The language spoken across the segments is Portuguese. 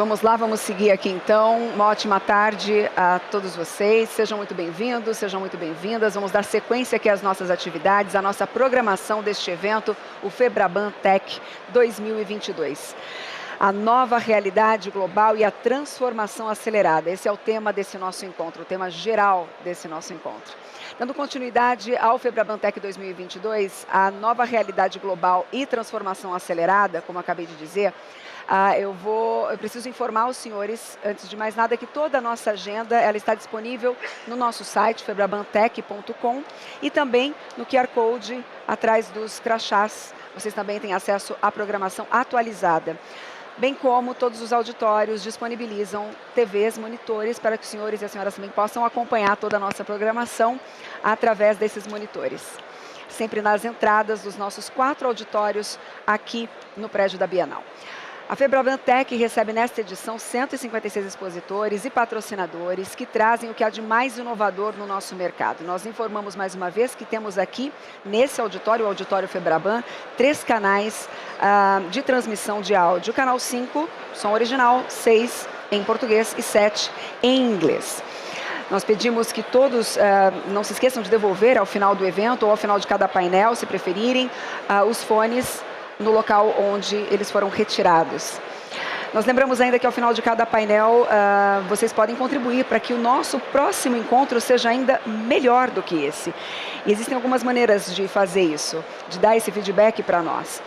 Vamos lá, vamos seguir aqui então. Uma ótima tarde a todos vocês. Sejam muito bem-vindos, sejam muito bem-vindas. Vamos dar sequência aqui às nossas atividades, à nossa programação deste evento, o Febraban Tech 2022. A nova realidade global e a transformação acelerada. Esse é o tema desse nosso encontro, o tema geral desse nosso encontro. Dando continuidade ao Febraban Tech 2022, a nova realidade global e transformação acelerada, como acabei de dizer, eu preciso informar os senhores, antes de mais nada, que toda a nossa agenda ela está disponível no nosso site, febrabantech.com, e também no QR Code atrás dos crachás. Vocês também têm acesso à programação atualizada. Bem como todos os auditórios disponibilizam TVs, monitores, para que os senhores e as senhoras também possam acompanhar toda a nossa programação através desses monitores. Sempre nas entradas dos nossos 4 auditórios aqui no prédio da Bienal. A Febraban Tech recebe nesta edição 156 expositores e patrocinadores que trazem o que há de mais inovador no nosso mercado. Nós informamos mais uma vez que temos aqui, nesse auditório, o Auditório Febraban, 3 canais de transmissão de áudio. Canal 5, som original, 6 em português e 7 em inglês. Nós pedimos que todos não se esqueçam de devolver ao final do evento ou ao final de cada painel, se preferirem, os fones no local onde eles foram retirados. Nós lembramos ainda que ao final de cada painel vocês podem contribuir para que o nosso próximo encontro seja ainda melhor do que esse. E existem algumas maneiras de fazer isso, de dar esse feedback para nós.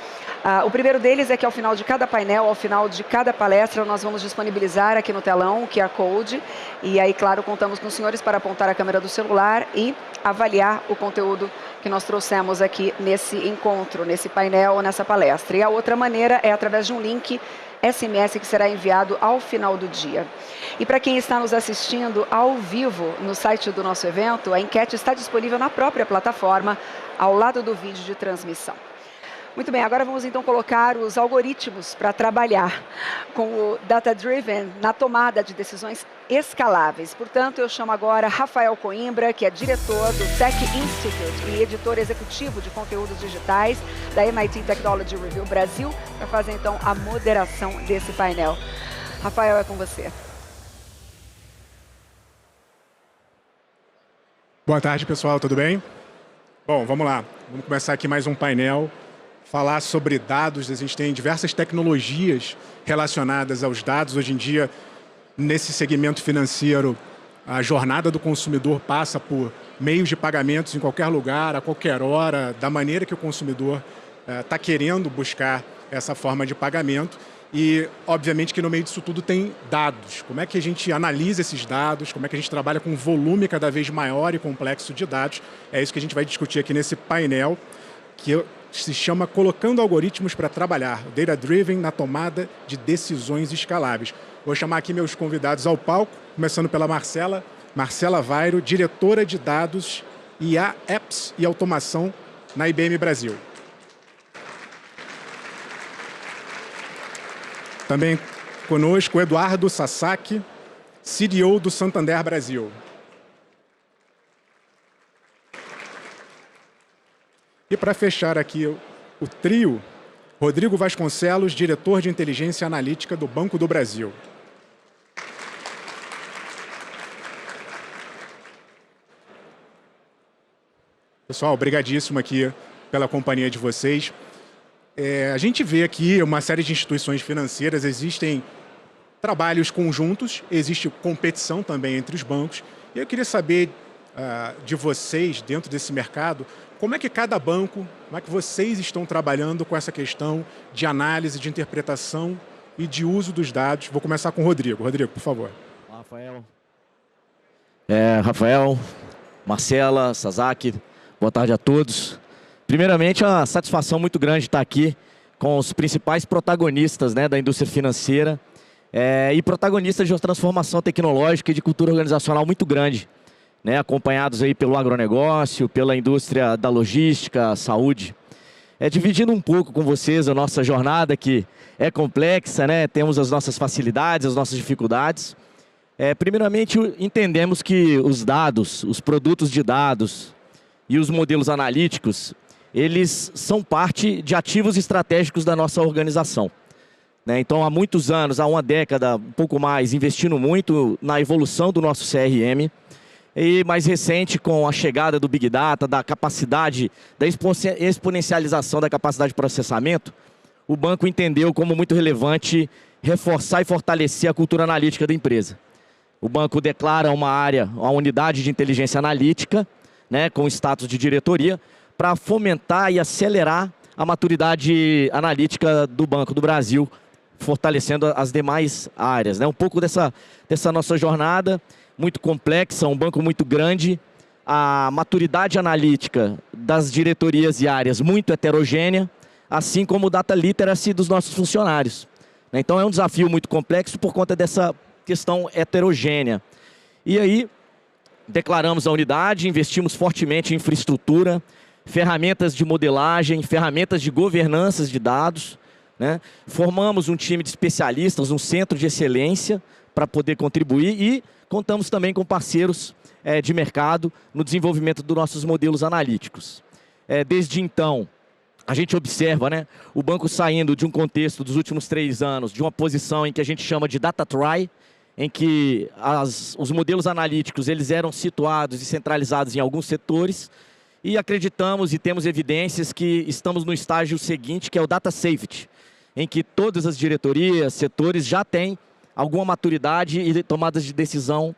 O primeiro deles é que ao final de cada painel, ao final de cada palestra, nós vamos disponibilizar aqui no telão o QR Code. E aí, claro, contamos com os senhores para apontar a câmera do celular e avaliar o conteúdo que nós trouxemos aqui nesse encontro, nesse painel ou nessa palestra. E a outra maneira é através de um link SMS que será enviado ao final do dia. E para quem está nos assistindo ao vivo no site do nosso evento, a enquete está disponível na própria plataforma, ao lado do vídeo de transmissão. Muito bem, agora vamos então colocar os algoritmos para trabalhar com o Data Driven na tomada de decisões escaláveis. Portanto, eu chamo agora Rafael Coimbra, que é diretor do Tech Institute e editor executivo de conteúdos digitais da MIT Technology Review Brasil, para fazer então a moderação desse painel. Rafael, é com você. Boa tarde, pessoal, tudo bem? Bom, vamos lá. Vamos começar aqui mais um painel. Falar sobre dados. A gente tem diversas tecnologias relacionadas aos dados. Hoje em dia, nesse segmento financeiro, a jornada do consumidor passa por meios de pagamentos em qualquer lugar, a qualquer hora, da maneira que o consumidor está querendo buscar essa forma de pagamento. E, obviamente, que no meio disso tudo tem dados. Como é que a gente analisa esses dados, como é que a gente trabalha com um volume cada vez maior e complexo de dados. É isso que a gente vai discutir aqui nesse painel, que se chama Colocando Algoritmos para Trabalhar, Data Driven na tomada de decisões escaláveis. Vou chamar aqui meus convidados ao palco, começando pela Marcela Vairo, diretora de dados IA, Apps e Automação na IBM Brasil. Também conosco Eduardo Sasaki, CDO do Santander Brasil. E para fechar aqui o trio, Rodrigo Vasconcelos, diretor de inteligência analítica do Banco do Brasil. Pessoal, obrigadíssimo aqui pela companhia de vocês. A gente vê aqui uma série de instituições financeiras, existem trabalhos conjuntos, existe competição também entre os bancos. E eu queria saber de vocês, dentro desse mercado, como é que cada banco, como é que vocês estão trabalhando com essa questão de análise, de interpretação e de uso dos dados? Vou começar com o Rodrigo. Rodrigo, por favor. Rafael, Marcela, Sasaki, boa tarde a todos. Primeiramente, é uma satisfação muito grande estar aqui com os principais protagonistas, né, da indústria financeira e protagonistas de uma transformação tecnológica e de cultura organizacional muito grande, né, acompanhados aí pelo agronegócio, pela indústria da logística, saúde. Dividindo um pouco com vocês a nossa jornada, que é complexa, né, temos as nossas facilidades, as nossas dificuldades. Primeiramente, entendemos que os dados, os produtos de dados e os modelos analíticos, eles são parte de ativos estratégicos da nossa organização. né? Então, há muitos anos, há uma década, um pouco mais, investindo muito na evolução do nosso CRM. E mais recente, com a chegada do Big Data, da capacidade, da exponencialização da capacidade de processamento, o banco entendeu como muito relevante reforçar e fortalecer a cultura analítica da empresa. O banco declara uma área, uma unidade de inteligência analítica, né, com status de diretoria, para fomentar e acelerar a maturidade analítica do Banco do Brasil, fortalecendo as demais áreas, né? Um pouco dessa nossa jornada, muito complexa, um banco muito grande, a maturidade analítica das diretorias e áreas muito heterogênea, assim como o data literacy dos nossos funcionários. Então é um desafio muito complexo por conta dessa questão heterogênea. E aí, declaramos a unidade, investimos fortemente em infraestrutura, ferramentas de modelagem, ferramentas de governança de dados, né? Formamos um time de especialistas, um centro de excelência para poder contribuir e contamos também com parceiros de mercado no desenvolvimento dos nossos modelos analíticos. Desde então, a gente observa, né, o banco saindo de um contexto dos últimos 3 anos, de uma posição em que a gente chama de data try, em que os modelos analíticos eles eram situados e centralizados em alguns setores, e acreditamos e temos evidências que estamos no estágio seguinte, que é o data safety, em que todas as diretorias, setores já têm alguma maturidade e tomadas de decisão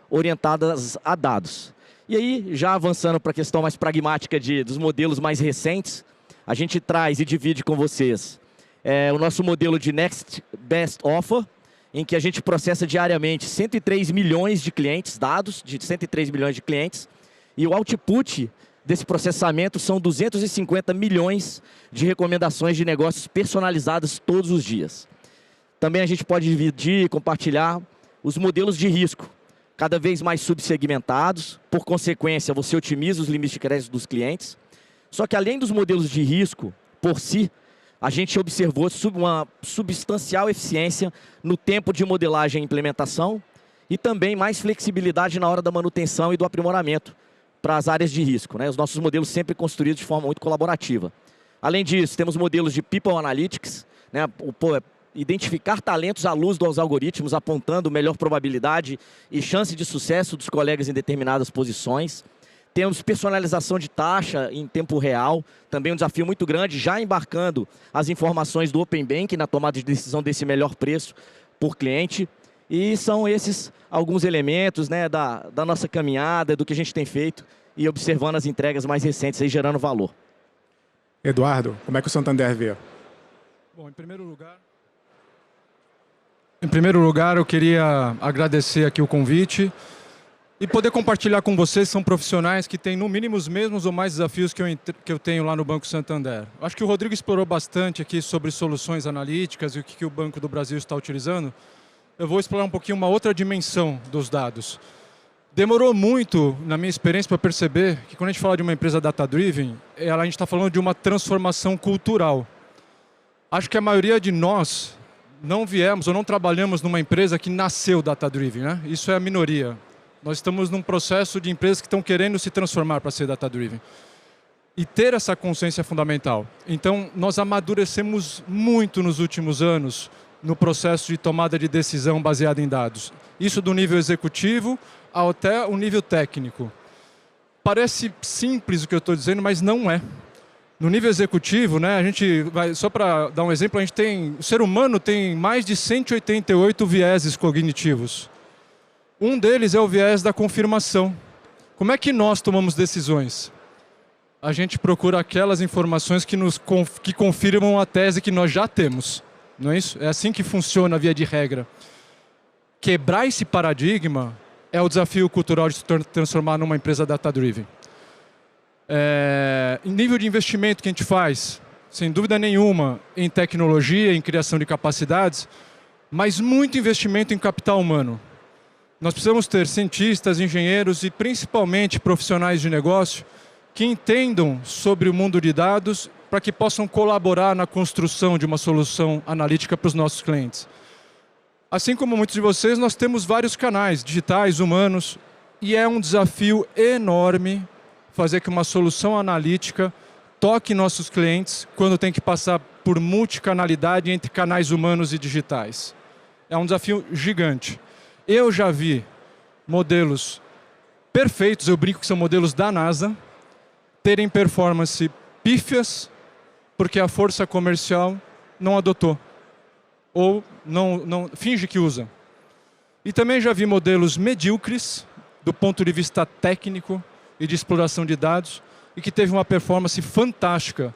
orientadas a dados. E aí, já avançando para a questão mais pragmática dos modelos mais recentes, a gente traz e divide com vocês o nosso modelo de Next Best Offer, em que a gente processa diariamente 103 milhões de clientes, dados de 103 milhões de clientes, e o output desse processamento são 250 milhões de recomendações de negócios personalizadas todos os dias. Também a gente pode dividir e compartilhar os modelos de risco, cada vez mais subsegmentados, por consequência você otimiza os limites de crédito dos clientes. Só que além dos modelos de risco por si, a gente observou uma substancial eficiência no tempo de modelagem e implementação e também mais flexibilidade na hora da manutenção e do aprimoramento para as áreas de risco, né? Os nossos modelos sempre construídos de forma muito colaborativa. Além disso, temos modelos de People Analytics, né? Identificar talentos à luz dos algoritmos, apontando melhor probabilidade e chance de sucesso dos colegas em determinadas posições. Temos personalização de taxa em tempo real, também um desafio muito grande, já embarcando as informações do Open Banking na tomada de decisão desse melhor preço por cliente. E são esses alguns elementos, né, da nossa caminhada, do que a gente tem feito e observando as entregas mais recentes aí gerando valor. Eduardo, como é que o Santander vê? Bom, em primeiro lugar, eu queria agradecer aqui o convite e poder compartilhar com vocês, são profissionais que têm no mínimo os mesmos ou mais desafios que eu tenho lá no Banco Santander. Acho que o Rodrigo explorou bastante aqui sobre soluções analíticas e o que o Banco do Brasil está utilizando. Eu vou explorar um pouquinho uma outra dimensão dos dados. Demorou muito, na minha experiência, para perceber que quando a gente fala de uma empresa data-driven, a gente está falando de uma transformação cultural. Acho que a maioria de nós não viemos ou não trabalhamos numa empresa que nasceu data-driven, né? Isso é a minoria. Nós estamos num processo de empresas que estão querendo se transformar para ser data-driven. E ter essa consciência é fundamental. Então, nós amadurecemos muito nos últimos anos no processo de tomada de decisão baseada em dados. Isso do nível executivo até o nível técnico. Parece simples o que eu estou dizendo, mas não é. No nível executivo, né, só para dar um exemplo, o ser humano tem mais de 188 vieses cognitivos. Um deles é o viés da confirmação. Como é que nós tomamos decisões? A gente procura aquelas informações que confirmam a tese que nós já temos. Não é isso? É assim que funciona a via de regra. Quebrar esse paradigma é o desafio cultural de se transformar numa empresa data-driven. Em nível de investimento que a gente faz, sem dúvida nenhuma, em tecnologia, em criação de capacidades, mas muito investimento em capital humano. Nós precisamos ter cientistas, engenheiros e principalmente profissionais de negócio que entendam sobre o mundo de dados para que possam colaborar na construção de uma solução analítica para os nossos clientes. Assim como muitos de vocês, nós temos vários canais digitais, humanos, e é um desafio enorme fazer que uma solução analítica toque nossos clientes quando tem que passar por multicanalidade entre canais humanos e digitais. É um desafio gigante. Eu já vi modelos perfeitos, eu brinco que são modelos da NASA, terem performance pífias porque a força comercial não adotou ou não finge que usa. E também já vi modelos medíocres do ponto de vista técnico e de exploração de dados e que teve uma performance fantástica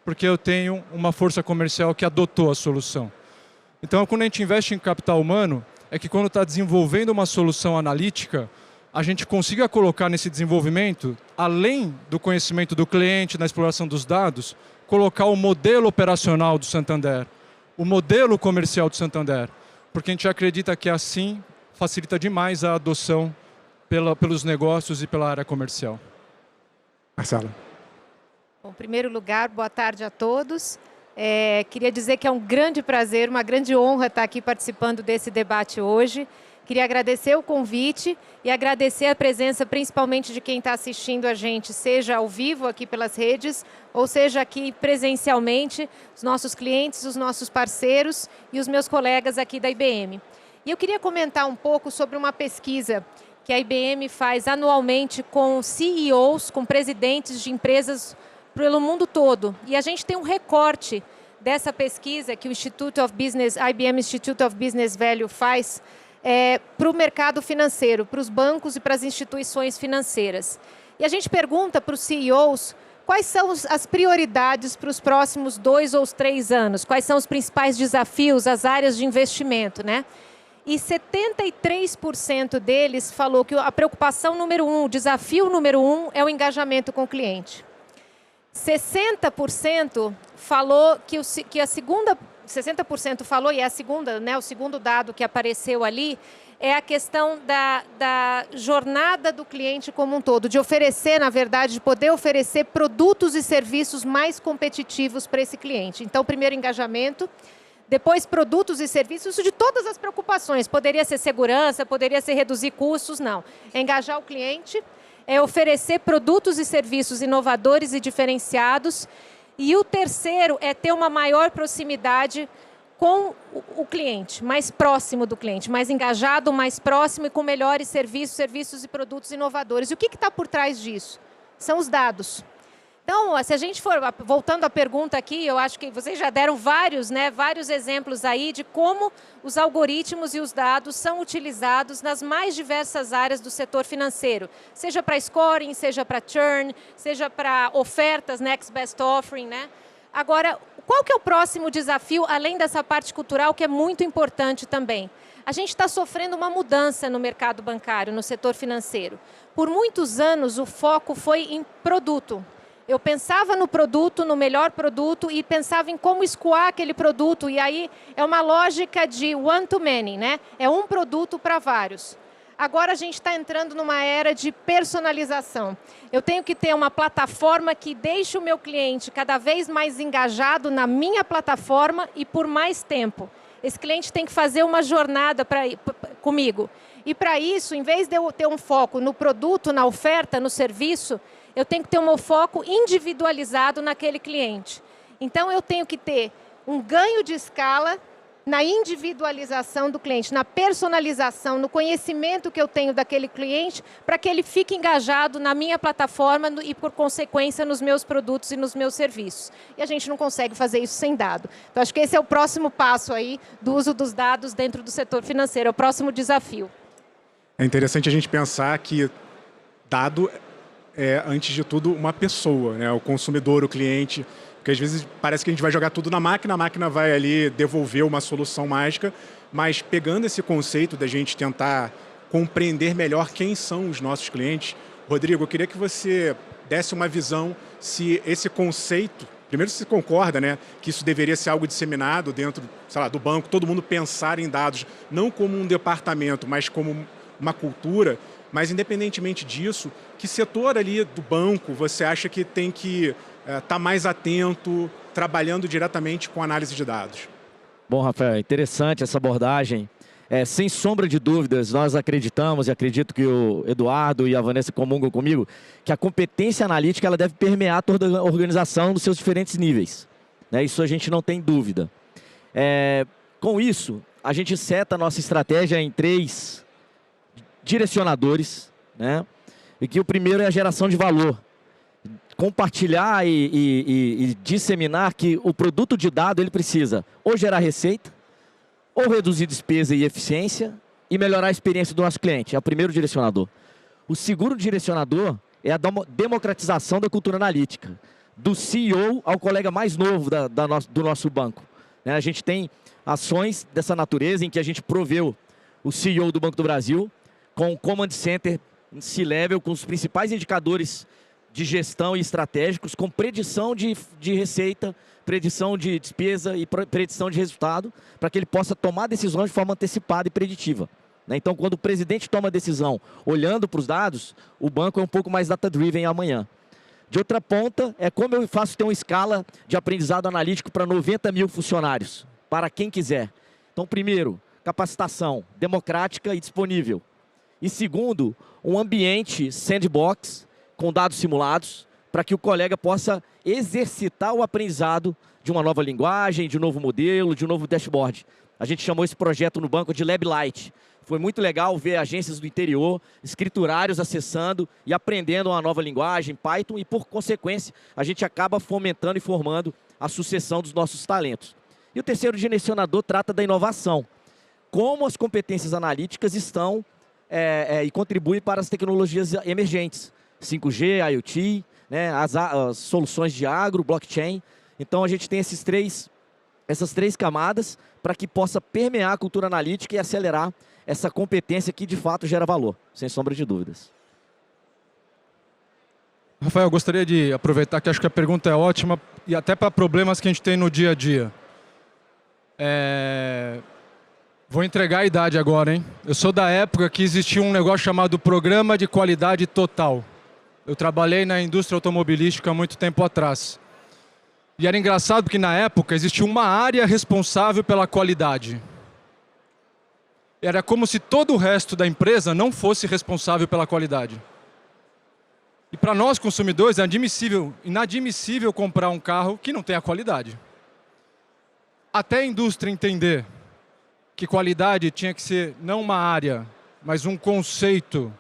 porque eu tenho uma força comercial que adotou a solução. Então, quando a gente investe em capital humano, é que quando está desenvolvendo uma solução analítica, a gente consiga colocar nesse desenvolvimento, além do conhecimento do cliente, na exploração dos dados, colocar o modelo operacional do Santander, o modelo comercial do Santander, porque a gente acredita que assim facilita demais a adoção pelos negócios e pela área comercial. Marcela. Bom, em primeiro lugar, boa tarde a todos. Queria dizer que é um grande prazer, uma grande honra estar aqui participando desse debate hoje. Queria agradecer o convite e agradecer a presença principalmente de quem está assistindo a gente, seja ao vivo aqui pelas redes, ou seja aqui presencialmente, os nossos clientes, os nossos parceiros e os meus colegas aqui da IBM. E eu queria comentar um pouco sobre uma pesquisa que a IBM faz anualmente com CEOs, com presidentes de empresas pelo mundo todo. E a gente tem um recorte dessa pesquisa que o IBM Institute of Business Value faz para o mercado financeiro, para os bancos e para as instituições financeiras. E a gente pergunta para os CEOs quais são as prioridades para os próximos 2 ou 3 anos, quais são os principais desafios, as áreas de investimento, né? E 73% deles falou que a preocupação número 1, o desafio número 1 é o engajamento com o cliente. 60% falou que a segunda... 60% falou, e é a segunda, né, o segundo dado que apareceu ali, é a questão da jornada do cliente como um todo, de oferecer, na verdade, de poder oferecer produtos e serviços mais competitivos para esse cliente. Então, primeiro engajamento, depois produtos e serviços de todas as preocupações. Poderia ser segurança, poderia ser reduzir custos, não. É engajar o cliente, é oferecer produtos e serviços inovadores e diferenciados. E o terceiro é ter uma maior proximidade com o cliente, mais próximo do cliente, mais engajado, mais próximo e com melhores serviços e produtos inovadores. E o que está por trás disso? São os dados. Então, se a gente for, voltando à pergunta aqui, eu acho que vocês já deram vários exemplos aí de como os algoritmos e os dados são utilizados nas mais diversas áreas do setor financeiro, seja para scoring, seja para churn, seja para ofertas, next best offering, né? Agora, qual que é o próximo desafio, além dessa parte cultural, que é muito importante também? A gente está sofrendo uma mudança no mercado bancário, no setor financeiro. Por muitos anos, o foco foi em produto. Eu pensava no produto, no melhor produto e pensava em como escoar aquele produto. E aí é uma lógica de one to many, né? É um produto para vários. Agora a gente está entrando numa era de personalização. Eu tenho que ter uma plataforma que deixe o meu cliente cada vez mais engajado na minha plataforma e por mais tempo. Esse cliente tem que fazer uma jornada comigo. E para isso, em vez de eu ter um foco no produto, na oferta, no serviço, eu tenho que ter um foco individualizado naquele cliente. Então, eu tenho que ter um ganho de escala na individualização do cliente, na personalização, no conhecimento que eu tenho daquele cliente, para que ele fique engajado na minha plataforma e, por consequência, nos meus produtos e nos meus serviços. E a gente não consegue fazer isso sem dado. Então, acho que esse é o próximo passo aí do uso dos dados dentro do setor financeiro, é o próximo desafio. É interessante a gente pensar que dado é, antes de tudo, uma pessoa, né? O consumidor, o cliente, porque às vezes parece que a gente vai jogar tudo na máquina vai ali devolver uma solução mágica, mas pegando esse conceito da gente tentar compreender melhor quem são os nossos clientes, Rodrigo, eu queria que você desse uma visão se esse conceito, primeiro se concorda, né, que isso deveria ser algo disseminado dentro, sei lá, do banco, todo mundo pensar em dados, não como um departamento, mas como uma cultura. Mas, independentemente disso, que setor ali do banco você acha que tem que estar mais atento, trabalhando diretamente com análise de dados? Bom, Rafael, interessante essa abordagem. Sem sombra de dúvidas, nós acreditamos, e acredito que o Eduardo e a Vanessa comungam comigo, que a competência analítica ela deve permear toda a organização dos seus diferentes níveis. né? Isso a gente não tem dúvida. Com isso, a gente seta a nossa estratégia em 3 direcionadores, né? E que o primeiro é a geração de valor. Compartilhar e disseminar que o produto de dado ele precisa ou gerar receita, ou reduzir despesa e eficiência e melhorar a experiência do nosso cliente. É o primeiro direcionador. O segundo direcionador é a democratização da cultura analítica, do CEO ao colega mais novo do nosso banco. A gente tem ações dessa natureza em que a gente proveu o CEO do Banco do Brasil com o Command Center C-Level, com os principais indicadores de gestão e estratégicos, com predição de receita, predição de despesa e predição de resultado, para que ele possa tomar decisões de forma antecipada e preditiva. Então, quando o presidente toma a decisão olhando para os dados, o banco é um pouco mais data-driven amanhã. De outra ponta, é como eu faço ter uma escala de aprendizado analítico para 90 mil funcionários, para quem quiser. Então, primeiro, capacitação democrática e disponível. E segundo, um ambiente sandbox com dados simulados, para que o colega possa exercitar o aprendizado de uma nova linguagem, de um novo modelo, de um novo dashboard. A gente chamou esse projeto no banco de Lab Light. Foi muito legal ver agências do interior, escriturários acessando e aprendendo uma nova linguagem, Python, e por consequência, a gente acaba fomentando e formando a sucessão dos nossos talentos. E o terceiro direcionador trata da inovação. Como as competências analíticas estão e contribuem para as tecnologias emergentes. 5G, IoT, né, as soluções de agro, blockchain. Então, a gente tem essas três camadas para que possa permear a cultura analítica e acelerar essa competência que, de fato, gera valor, sem sombra de dúvidas. Rafael, eu gostaria de aproveitar que acho que a pergunta é ótima e até para problemas que a gente tem no dia a dia. Vou entregar a idade agora, hein? Eu sou da época que existia um negócio chamado Programa de Qualidade Total. Eu trabalhei na indústria automobilística há muito tempo atrás. E era engraçado porque na época existia uma área responsável pela qualidade. Era como se todo o resto da empresa não fosse responsável pela qualidade. E para nós consumidores é inadmissível comprar um carro que não tenha qualidade. Até a indústria entender que qualidade tinha que ser não uma área, mas um conceito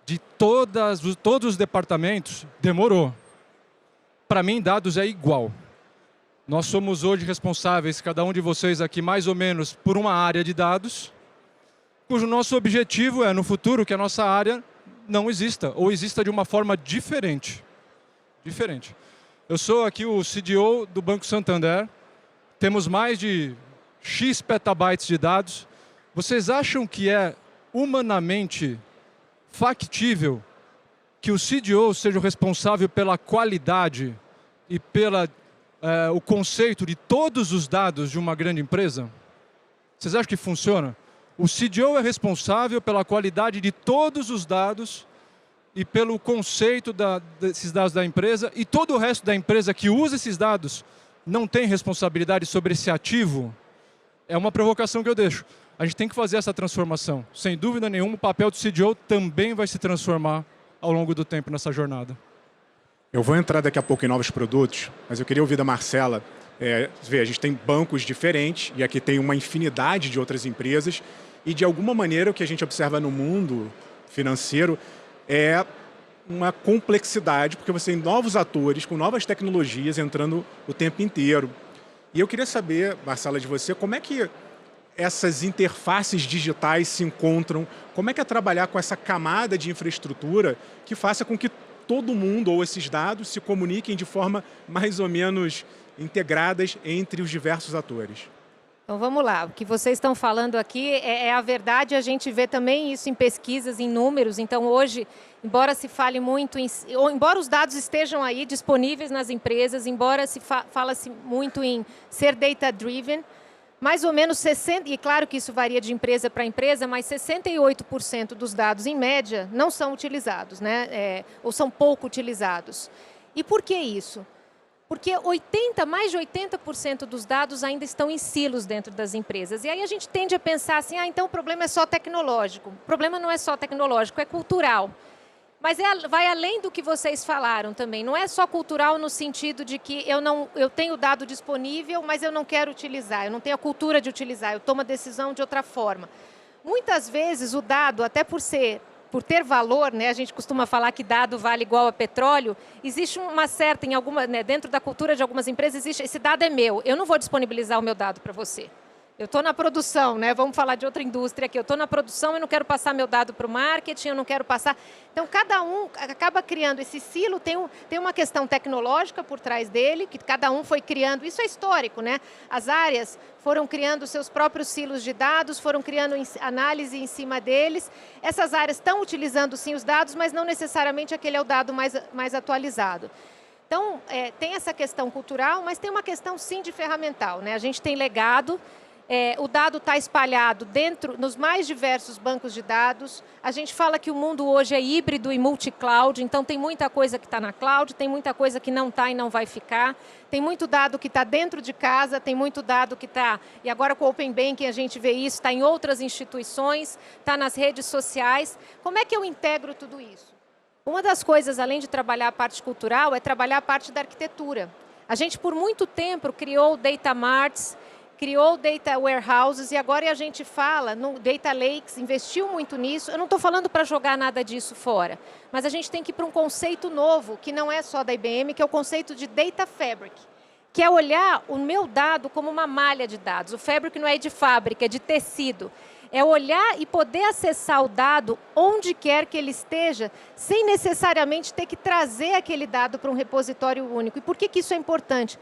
de todos os departamentos, demorou. Para mim, dados é igual. Nós somos hoje responsáveis, cada um de vocês aqui, mais ou menos, por uma área de dados, cujo nosso objetivo é, no futuro, que a nossa área não exista, ou exista de uma forma diferente. Eu sou aqui o CDO do Banco Santander, temos mais de X petabytes de dados. Vocês acham que é humanamente factível que o CDO seja o responsável pela qualidade e o conceito de todos os dados de uma grande empresa? Vocês acham que funciona? O CDO é responsável pela qualidade de todos os dados e pelo conceito desses dados da empresa, e todo o resto da empresa que usa esses dados não tem responsabilidade sobre esse ativo? É uma provocação que eu deixo. A gente tem que fazer essa transformação. Sem dúvida nenhuma, o papel do CDO também vai se transformar ao longo do tempo nessa jornada. Eu vou entrar daqui a pouco em novos produtos, mas eu queria ouvir da Marcela. A gente tem bancos diferentes e aqui tem uma infinidade de outras empresas e, de alguma maneira, o que a gente observa no mundo financeiro é uma complexidade, porque você tem novos atores com novas tecnologias entrando o tempo inteiro. E eu queria saber, Marcela, de você, como é que essas interfaces digitais se encontram, como é que é trabalhar com essa camada de infraestrutura que faça com que todo mundo ou esses dados se comuniquem de forma mais ou menos integradas entre os diversos atores. Então vamos lá, o que vocês estão falando aqui é a verdade, a gente vê também isso em pesquisas, em números. Então hoje, embora se fale muito, embora os dados estejam aí disponíveis nas empresas, embora se fala-se muito em ser data-driven, mais ou menos 60%, e claro que isso varia de empresa para empresa, mas 68% dos dados, em média, não são utilizados, né? Ou são pouco utilizados. E por que isso? Porque mais de 80% dos dados ainda estão em silos dentro das empresas. E aí a gente tende a pensar assim, então o problema é só tecnológico. O problema não é só tecnológico, é cultural. Mas vai além do que vocês falaram também. Não é só cultural no sentido de que eu tenho dado disponível, mas eu não quero utilizar, eu não tenho a cultura de utilizar, eu tomo a decisão de outra forma. Muitas vezes o dado, até por ter valor, né, a gente costuma falar que dado vale igual a petróleo, existe uma certa, dentro da cultura de algumas empresas, existe, esse dado é meu, eu não vou disponibilizar o meu dado para você. Eu estou na produção, né? Vamos falar de outra indústria aqui. Eu estou na produção e não quero passar meu dado para o marketing, eu não quero passar... Então, cada um acaba criando esse silo, tem uma questão tecnológica por trás dele, que cada um foi criando, isso é histórico, né? As áreas foram criando seus próprios silos de dados, foram criando análise em cima deles. Essas áreas estão utilizando, sim, os dados, mas não necessariamente aquele é o dado mais atualizado. Então, tem essa questão cultural, mas tem uma questão, sim, de ferramental, né? A gente tem legado... o dado está espalhado nos mais diversos bancos de dados. A gente fala que o mundo hoje é híbrido e multi-cloud, então tem muita coisa que está na cloud, tem muita coisa que não está e não vai ficar. Tem muito dado que está dentro de casa, tem muito dado que está... E agora com o Open Banking a gente vê isso, está em outras instituições, está nas redes sociais. Como é que eu integro tudo isso? Uma das coisas, além de trabalhar a parte cultural, é trabalhar a parte da arquitetura. A gente, por muito tempo, criou data marts, criou data warehouses e agora a gente fala no data lakes, investiu muito nisso. Eu não estou falando para jogar nada disso fora, mas a gente tem que ir para um conceito novo, que não é só da IBM, que é o conceito de data fabric, que é olhar o meu dado como uma malha de dados. O fabric não é de fábrica, é de tecido. É olhar e poder acessar o dado onde quer que ele esteja, sem necessariamente ter que trazer aquele dado para um repositório único. E por que isso é importante?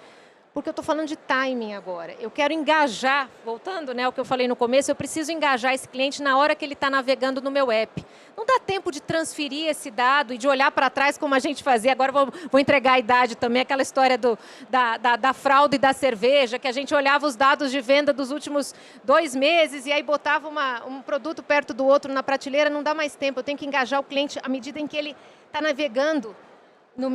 Porque eu estou falando de timing agora. Eu quero engajar, voltando, né, ao que eu falei no começo, eu preciso engajar esse cliente na hora que ele está navegando no meu app. Não dá tempo de transferir esse dado e de olhar para trás como a gente fazia. Agora vou entregar a idade também, aquela história da fralda e da cerveja, que a gente olhava os dados de venda dos últimos 2 meses e aí botava um produto perto do outro na prateleira. Não dá mais tempo, eu tenho que engajar o cliente à medida em que ele está navegando no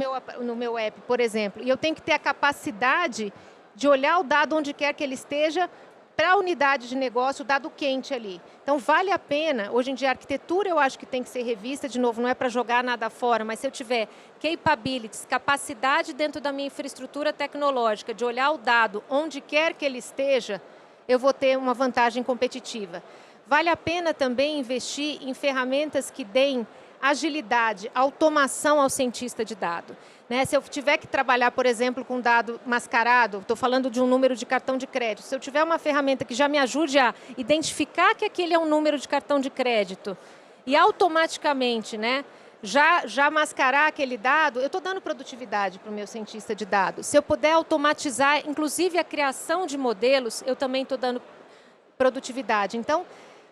meu app, por exemplo. E eu tenho que ter a capacidade de olhar o dado onde quer que ele esteja para a unidade de negócio, o dado quente ali. Então, vale a pena. Hoje em dia, a arquitetura eu acho que tem que ser revista. De novo, não é para jogar nada fora, mas se eu tiver capabilities, capacidade dentro da minha infraestrutura tecnológica de olhar o dado onde quer que ele esteja, eu vou ter uma vantagem competitiva. Vale a pena também investir em ferramentas que deem agilidade, automação ao cientista de dado. Né? Se eu tiver que trabalhar, por exemplo, com dado mascarado, estou falando de um número de cartão de crédito, se eu tiver uma ferramenta que já me ajude a identificar que aquele é um número de cartão de crédito e automaticamente, né, já mascarar aquele dado, eu estou dando produtividade para o meu cientista de dados. Se eu puder automatizar, inclusive, a criação de modelos, eu também estou dando produtividade. Então,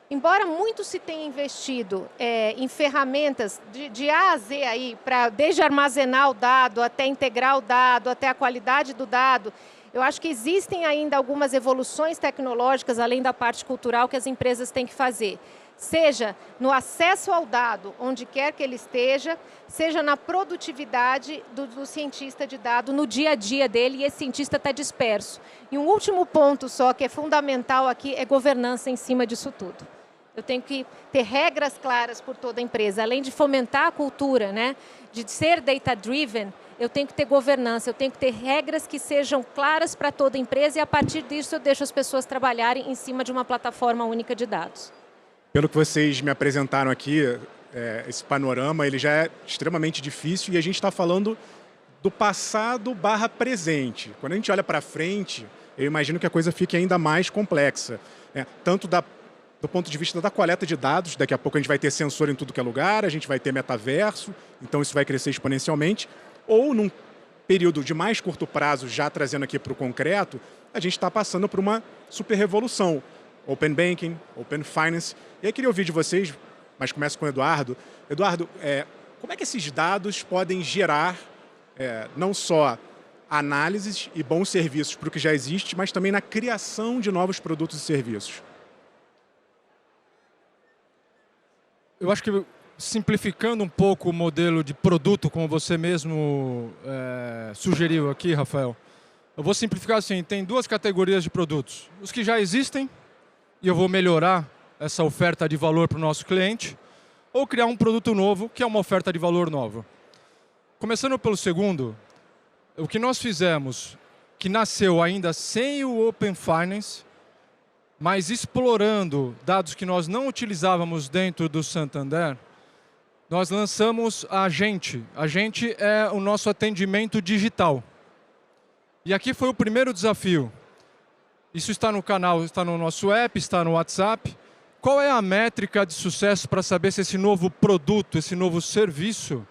embora muito se tenha investido em ferramentas de A a Z, aí, desde armazenar o dado, até integrar o dado, até a qualidade do dado, eu acho que existem ainda algumas evoluções tecnológicas, além da parte cultural, que as empresas têm que fazer. Seja no acesso ao dado, onde quer que ele esteja, seja na produtividade do cientista de dado, no dia a dia dele, e esse cientista está disperso. E um último ponto só, que é fundamental aqui, é governança em cima disso tudo. Eu tenho que ter regras claras por toda a empresa. Além de fomentar a cultura, né, de ser data-driven, eu tenho que ter governança, eu tenho que ter regras que sejam claras para toda a empresa e, a partir disso, eu deixo as pessoas trabalharem em cima de uma plataforma única de dados. Pelo que vocês me apresentaram aqui, esse panorama ele já é extremamente difícil e a gente está falando do passado / presente. Quando a gente olha para frente, eu imagino que a coisa fique ainda mais complexa. Né? Tanto do ponto de vista da coleta de dados, daqui a pouco a gente vai ter sensor em tudo que é lugar, a gente vai ter metaverso, então isso vai crescer exponencialmente, ou num período de mais curto prazo, já trazendo aqui para o concreto, a gente está passando por uma super revolução. Open Banking, Open Finance. E aí queria ouvir de vocês, mas começo com o Eduardo. Eduardo, como é que esses dados podem gerar não só análises e bons serviços para o que já existe, mas também na criação de novos produtos e serviços? Eu acho que, simplificando um pouco o modelo de produto, como você mesmo sugeriu aqui, Rafael, eu vou simplificar assim, tem 2 categorias de produtos. Os que já existem, e eu vou melhorar essa oferta de valor para o nosso cliente. ou criar um produto novo, que é uma oferta de valor nova. Começando pelo segundo, o que nós fizemos, que nasceu ainda sem o Open Finance, mas explorando dados que nós não utilizávamos dentro do Santander, nós lançamos a Agente. A Agente é o nosso atendimento digital. E aqui foi o primeiro desafio. Isso está no canal, está no nosso app, está no WhatsApp. Qual é a métrica de sucesso para saber se esse novo produto, esse novo serviço,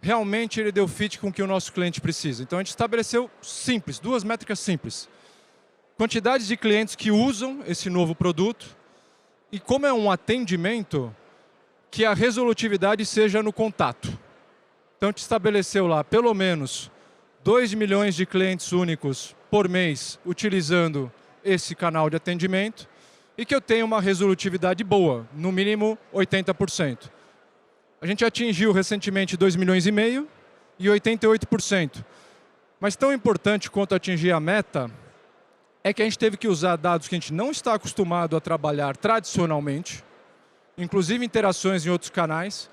realmente ele deu fit com o que o nosso cliente precisa? Então a gente estabeleceu simples, 2 métricas simples. Quantidade de clientes que usam esse novo produto e como é um atendimento, que a resolutividade seja no contato. Então a gente estabeleceu lá pelo menos 2 milhões de clientes únicos por mês utilizando esse canal de atendimento e que eu tenha uma resolutividade boa, no mínimo 80%. A gente atingiu recentemente 2,5 milhões e 88%. Mas tão importante quanto atingir a meta é que a gente teve que usar dados que a gente não está acostumado a trabalhar tradicionalmente, inclusive interações em outros canais,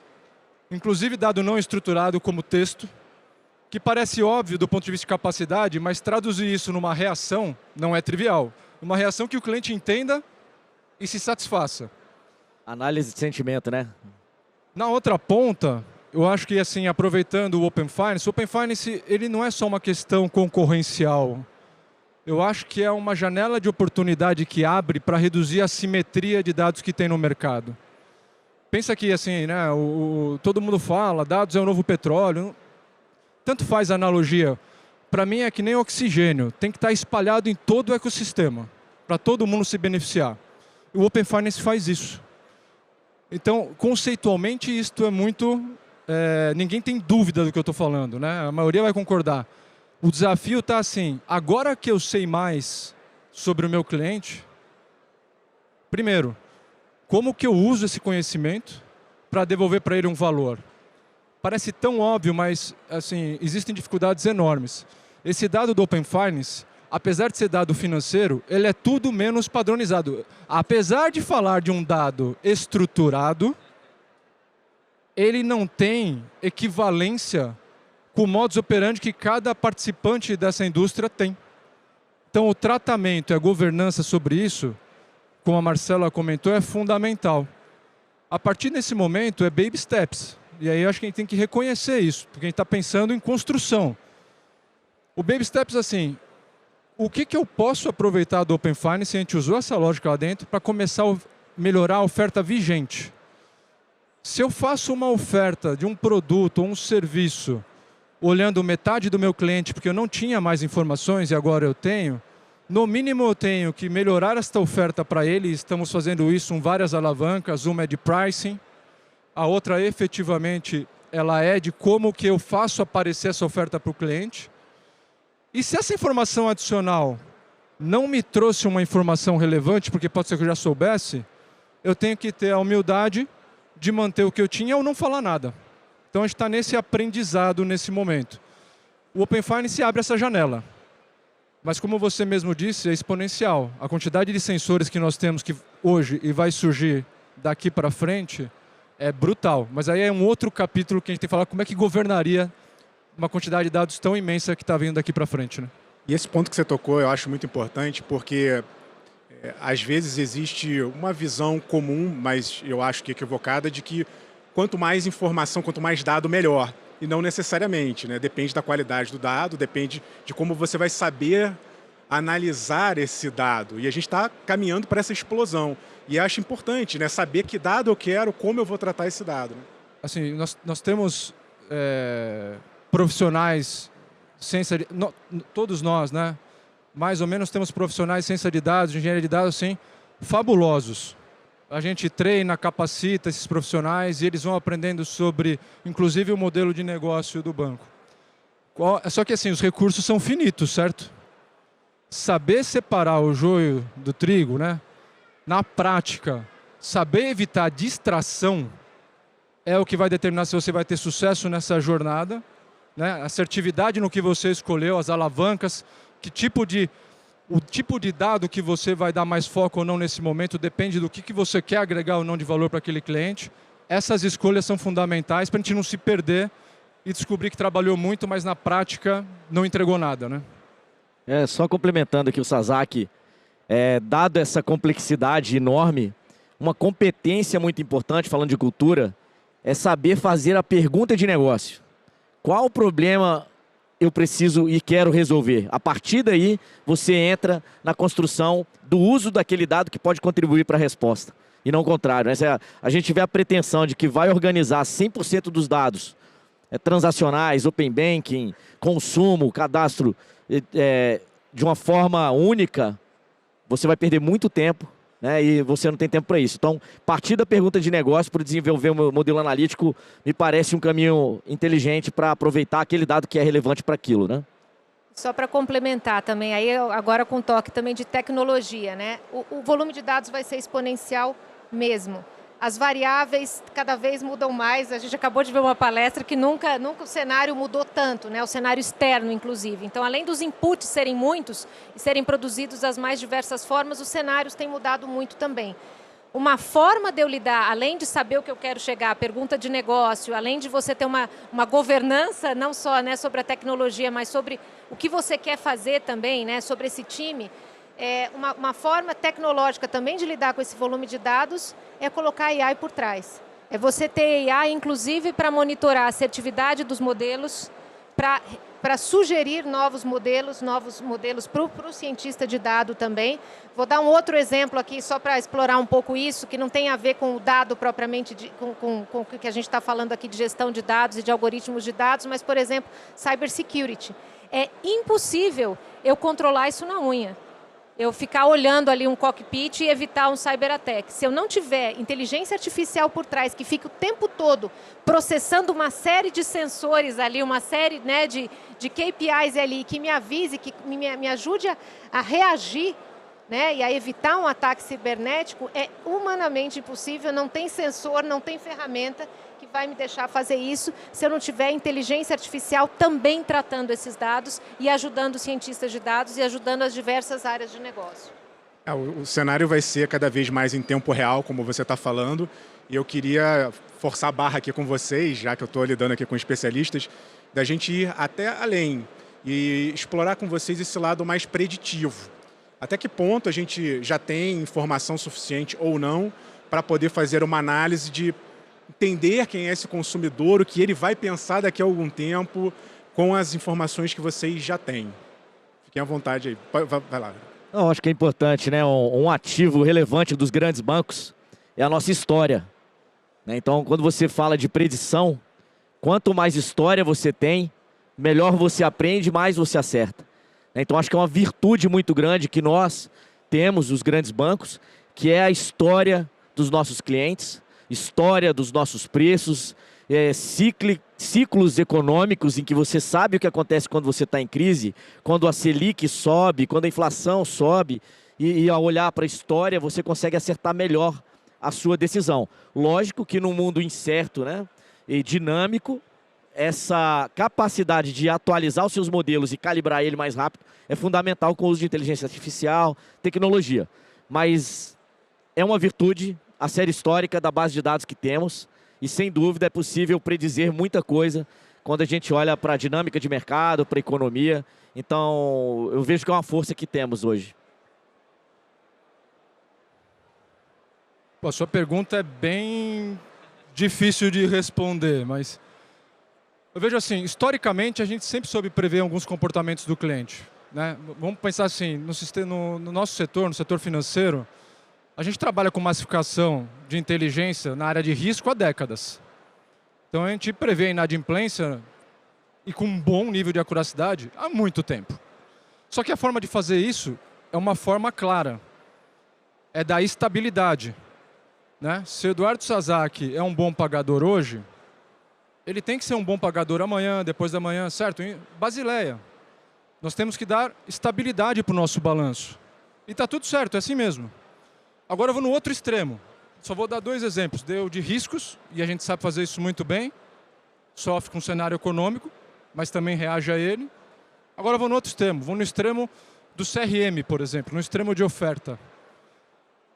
inclusive dado não estruturado como texto, que parece óbvio do ponto de vista de capacidade, mas traduzir isso numa reação não é trivial. Uma reação que o cliente entenda e se satisfaça. Análise de sentimento, né? Na outra ponta, eu acho que assim, aproveitando o Open Finance ele não é só uma questão concorrencial. Eu acho que é uma janela de oportunidade que abre para reduzir a simetria de dados que tem no mercado. Pensa que assim, né, todo mundo fala, dados é o novo petróleo. Tanto faz a analogia. Para mim é que nem oxigênio, tem que estar espalhado em todo o ecossistema, para todo mundo se beneficiar. O Open Finance faz isso. Então, conceitualmente, isto é muito... ninguém tem dúvida do que eu estou falando, né? A maioria vai concordar. O desafio está assim, agora que eu sei mais sobre o meu cliente, primeiro, como que eu uso esse conhecimento para devolver para ele um valor? Parece tão óbvio, mas assim, existem dificuldades enormes. Esse dado do Open Finance, apesar de ser dado financeiro, ele é tudo menos padronizado. Apesar de falar de um dado estruturado, ele não tem equivalência com o modus operandi que cada participante dessa indústria tem. Então, o tratamento e a governança sobre isso, como a Marcela comentou, é fundamental. A partir desse momento, é baby steps. E aí eu acho que a gente tem que reconhecer isso, porque a gente está pensando em construção. O baby steps, assim, o que eu posso aproveitar do Open Finance, a gente usou essa lógica lá dentro, para começar a melhorar a oferta vigente. Se eu faço uma oferta de um produto ou um serviço, olhando metade do meu cliente, porque eu não tinha mais informações e agora eu tenho, no mínimo eu tenho que melhorar esta oferta para ele, estamos fazendo isso com várias alavancas, uma é de pricing, a outra efetivamente ela é de como que eu faço aparecer essa oferta para o cliente. E se essa informação adicional não me trouxe uma informação relevante, porque pode ser que eu já soubesse, eu tenho que ter a humildade de manter o que eu tinha ou não falar nada. Então a gente está nesse aprendizado nesse momento. O Open Finance abre essa janela. Mas como você mesmo disse, é exponencial. A quantidade de sensores que nós temos que hoje e vai surgir daqui para frente é brutal. Mas aí é um outro capítulo que a gente tem que falar como é que governaria uma quantidade de dados tão imensa que está vindo daqui para frente, né? E esse ponto que você tocou eu acho muito importante porque às vezes existe uma visão comum, mas eu acho que equivocada, de que quanto mais informação, quanto mais dado, melhor. E não necessariamente, né? Depende da qualidade do dado, depende de como você vai saber analisar esse dado. E a gente está caminhando para essa explosão. E eu acho importante, né? Saber que dado eu quero, como eu vou tratar esse dado. Né? Assim, nós temos profissionais, todos nós, né? Mais ou menos temos profissionais de ciência de dados, de engenharia de dados, assim, fabulosos. A gente treina, capacita esses profissionais e eles vão aprendendo sobre, inclusive, o modelo de negócio do banco. Só que assim, os recursos são finitos, certo? Saber separar o joio do trigo, né? Na prática, saber evitar distração é o que vai determinar se você vai ter sucesso nessa jornada, né? Assertividade no que você escolheu, as alavancas, o tipo de dado que você vai dar mais foco ou não nesse momento depende do que você quer agregar ou não de valor para aquele cliente. essas escolhas são fundamentais para a gente não se perder e descobrir que trabalhou muito, mas na prática não entregou nada, né? Só complementando aqui o Sasaki, dado essa complexidade enorme, uma competência muito importante, falando de cultura, é saber fazer a pergunta de negócio. Qual o problema eu preciso e quero resolver? A partir daí, você entra na construção do uso daquele dado que pode contribuir para a resposta. E não o contrário. A gente tiver a pretensão de que vai organizar 100% dos dados transacionais, open banking, consumo, cadastro, de uma forma única, você vai perder muito tempo, né, e você não tem tempo para isso. Então, partir da pergunta de negócio para desenvolver um modelo analítico me parece um caminho inteligente para aproveitar aquele dado que é relevante para aquilo, né? Só para complementar também, aí agora com toque também de tecnologia, né? O volume de dados vai ser exponencial mesmo. As variáveis cada vez mudam mais. A gente acabou de ver uma palestra que nunca o cenário mudou tanto, né? O cenário externo, inclusive. Então, além dos inputs serem muitos e serem produzidos das mais diversas formas, os cenários têm mudado muito também. Uma forma de eu lidar, além de saber o que eu quero chegar, a pergunta de negócio, além de você ter uma governança, não só, né, sobre a tecnologia, mas sobre o que você quer fazer também, né, sobre esse time, uma forma tecnológica também de lidar com esse volume de dados é colocar AI por trás. É você ter AI, inclusive, para monitorar a assertividade dos modelos, para sugerir novos modelos para o cientista de dado também. Vou dar um outro exemplo aqui, só para explorar um pouco isso, que não tem a ver com o dado propriamente, com o que a gente está falando aqui de gestão de dados e de algoritmos de dados, mas, por exemplo, cybersecurity. É impossível eu controlar isso na unha. Eu ficar olhando ali um cockpit e evitar um cyberattack. Se eu não tiver inteligência artificial por trás, que fique o tempo todo processando uma série de sensores ali, uma série, né, de KPIs ali, que me avise, que me ajude a reagir, né, e a evitar um ataque cibernético, é humanamente impossível, não tem sensor, não tem ferramenta que vai me deixar fazer isso se eu não tiver inteligência artificial também tratando esses dados e ajudando os cientistas de dados e ajudando as diversas áreas de negócio. O cenário vai ser cada vez mais em tempo real, como você está falando, e eu queria forçar a barra aqui com vocês, já que eu estou lidando aqui com especialistas, da gente ir até além e explorar com vocês esse lado mais preditivo. Até que ponto a gente já tem informação suficiente ou não para poder fazer uma análise de entender quem é esse consumidor, o que ele vai pensar daqui a algum tempo com as informações que vocês já têm. Fiquem à vontade aí. Vai lá. Não, acho que é importante, né? Um ativo relevante dos grandes bancos é a nossa história, né? Então, quando você fala de predição, quanto mais história você tem, melhor você aprende, mais você acerta. Então, acho que é uma virtude muito grande que nós temos, os grandes bancos, que é a história dos nossos clientes, história dos nossos preços, ciclos econômicos em que você sabe o que acontece quando você está em crise, quando a Selic sobe, quando a inflação sobe, e ao olhar para a história você consegue acertar melhor a sua decisão. Lógico que num mundo incerto, né, e dinâmico, essa capacidade de atualizar os seus modelos e calibrar ele mais rápido é fundamental com o uso de inteligência artificial, tecnologia. Mas é uma virtude, a série histórica da base de dados que temos, e sem dúvida é possível predizer muita coisa quando a gente olha para a dinâmica de mercado, para a economia. Então, eu vejo que é uma força que temos hoje. A sua pergunta é bem difícil de responder, mas eu vejo assim, historicamente a gente sempre soube prever alguns comportamentos do cliente, né? Vamos pensar assim, no nosso setor, no setor financeiro, a gente trabalha com massificação de inteligência na área de risco há décadas. Então a gente prevê a inadimplência e com um bom nível de acuracidade há muito tempo. Só que a forma de fazer isso é uma forma clara, é da estabilidade, né? Se o Eduardo Sasaki é um bom pagador hoje, ele tem que ser um bom pagador amanhã, depois da manhã, certo? Em Basileia, nós temos que dar estabilidade para o nosso balanço. E está tudo certo, é assim mesmo. Agora eu vou no outro extremo. Só vou dar dois exemplos. Deu de riscos, e a gente sabe fazer isso muito bem. Sofre com o cenário econômico, mas também reage a ele. Agora eu vou no outro extremo. Vou no extremo do CRM, por exemplo, no extremo de oferta.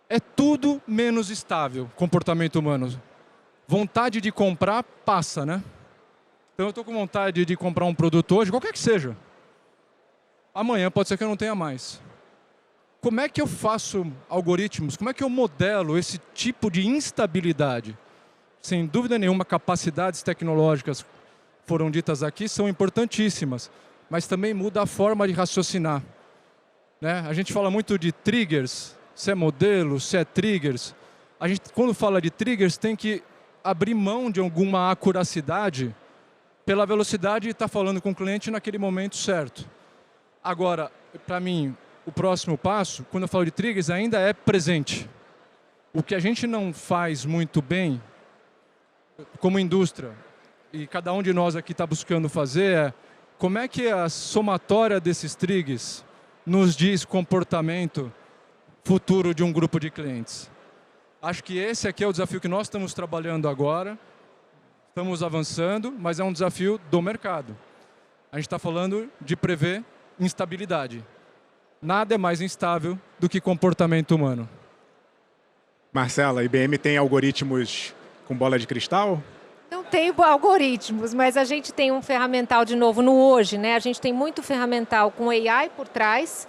É tudo menos estável, comportamento humano. vontade de comprar passa, né? Então eu estou com vontade de comprar um produto hoje, qualquer que seja. Amanhã pode ser que eu não tenha mais. Como é que eu faço algoritmos? Como é que eu modelo esse tipo de instabilidade? Sem dúvida nenhuma, capacidades tecnológicas foram ditas aqui, são importantíssimas, mas também muda a forma de raciocinar, né? A gente fala muito de triggers, se é modelo, se é triggers. A gente, quando fala de triggers, tem que abrir mão de alguma acuracidade pela velocidade de estar falando com o cliente naquele momento certo. Agora, para mim, o próximo passo, quando eu falo de triggers, ainda é presente. O que a gente não faz muito bem, como indústria, e cada um de nós aqui está buscando fazer, é como é que a somatória desses triggers nos diz comportamento futuro de um grupo de clientes. Acho que esse aqui é o desafio que nós estamos trabalhando agora, estamos avançando, mas é um desafio do mercado. A gente está falando de prever instabilidade. Nada é mais instável do que comportamento humano. Marcela, a IBM tem algoritmos com bola de cristal? Não tem algoritmos, mas a gente tem um ferramental, de novo, no hoje, né? A gente tem muito ferramental com AI por trás,